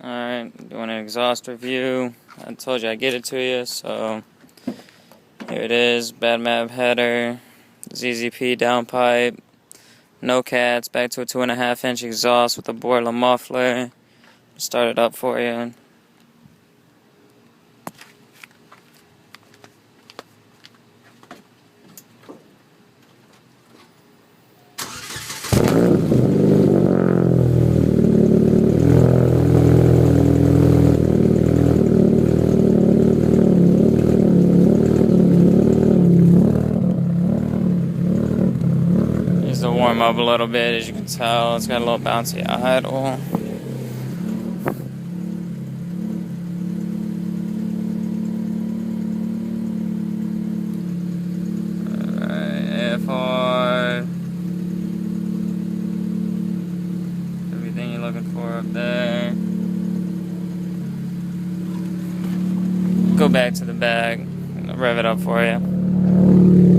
Alright, doing an exhaust review. I told you I'd get it to you, so here it is. Badmab header, ZZP downpipe, no cats, back to a 2.5-inch exhaust with a boiler muffler. Start it up for you. To warm up a little bit, as you can tell, it's got a little bouncy idle. Alright, AFR, everything you're looking for up there. Go back to the bag, I'll rev it up for you.